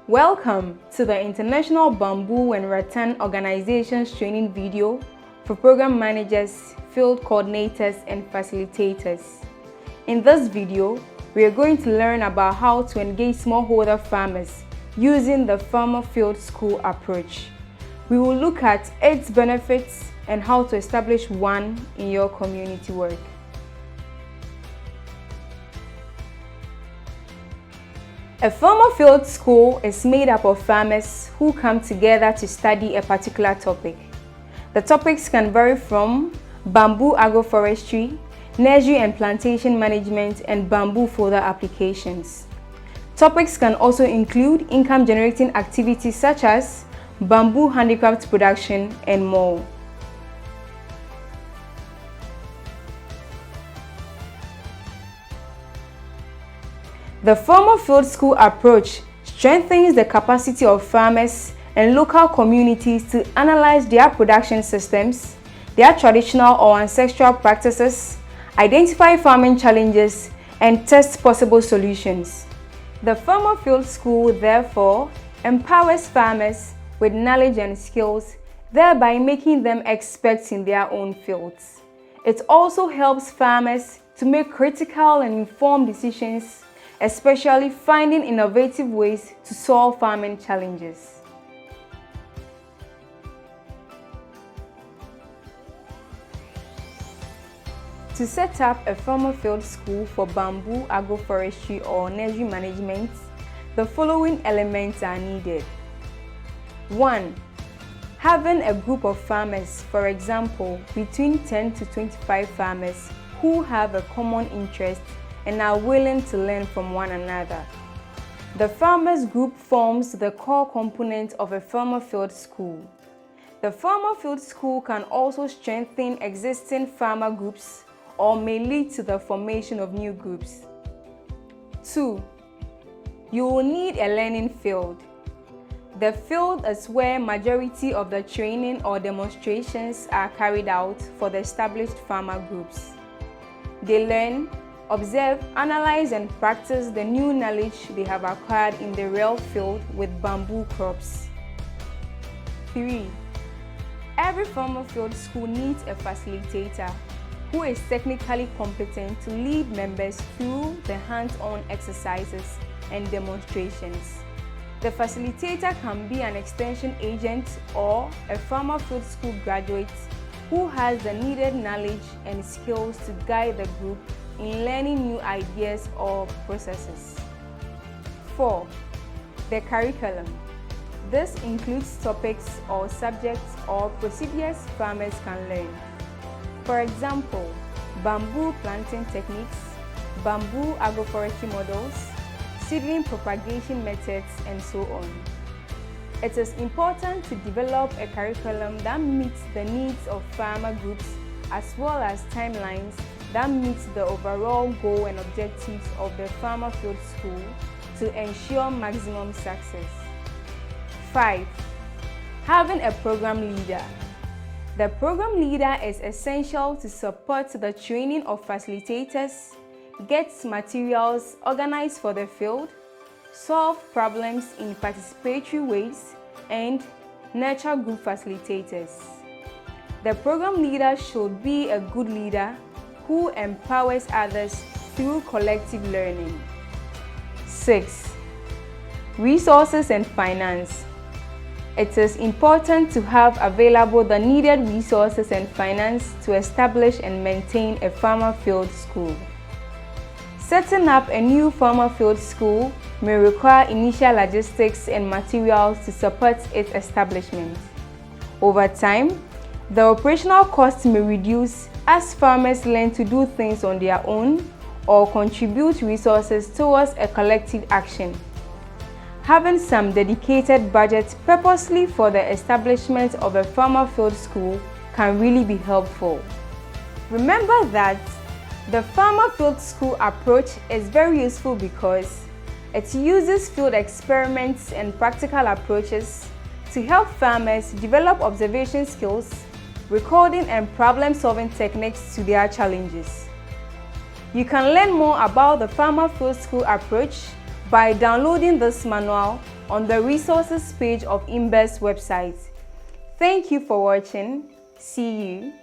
Welcome to the International Bamboo and Rattan Organizations training video for program managers, field coordinators, and facilitators. In this video, we are going to learn about how to engage smallholder farmers using the Farmer Field School approach. We will look at its benefits and how to establish one in your community work. A farmer field school is made up of farmers who come together to study a particular topic. The topics can vary from bamboo agroforestry, nursery and plantation management, and bamboo fodder applications. Topics can also include income-generating activities such as bamboo handicraft production and more. The Farmer Field School approach strengthens the capacity of farmers and local communities to analyze their production systems, their traditional or ancestral practices, identify farming challenges, and test possible solutions. The Farmer Field School, therefore, empowers farmers with knowledge and skills, thereby making them experts in their own fields. It also helps farmers to make critical and informed decisions, especially finding innovative ways to solve farming challenges. To set up a farmer field school for bamboo agroforestry or nursery management, the following elements are needed. 1. Having a group of farmers, for example, between 10 to 25 farmers who have a common interest and are willing to learn from one another. The farmers group forms the core component of a farmer field school. The farmer field school can also strengthen existing farmer groups or may lead to the formation of new groups. 2. You will need a learning field. The field is where majority of the training or demonstrations are carried out for the established farmer groups. They learn, observe, analyze, and practice the new knowledge they have acquired in the real field with bamboo crops. 3. Every farmer field school needs a facilitator who is technically competent to lead members through the hands-on exercises and demonstrations. The facilitator can be an extension agent or a farmer field school graduate who has the needed knowledge and skills to guide the group in learning new ideas or processes. 4. The curriculum. This includes topics or subjects or procedures farmers can learn. For example, bamboo planting techniques, bamboo agroforestry models, seedling propagation methods, and so on. It is important to develop a curriculum that meets the needs of farmer groups as well as timelines that meets the overall goal and objectives of the Farmer Field School to ensure maximum success. 5. Having a program leader. The program leader is essential to support the training of facilitators, get materials organized for the field, solve problems in participatory ways, and nurture group facilitators. The program leader should be a good leader who empowers others through collective learning. 6. Resources and finance. It is important to have available the needed resources and finance to establish and maintain a farmer field school. Setting up a new farmer field school may require initial logistics and materials to support its establishment. Over time, the operational costs may reduce as farmers learn to do things on their own or contribute resources towards a collective action. Having some dedicated budget purposely for the establishment of a farmer field school can really be helpful. Remember that the farmer field school approach is very useful because it uses field experiments and practical approaches to help farmers develop observation skills, recording and problem-solving techniques to their challenges. You can learn more about the Farmer Field School approach by downloading this manual on the resources page of INBAR's website. Thank you for watching. See you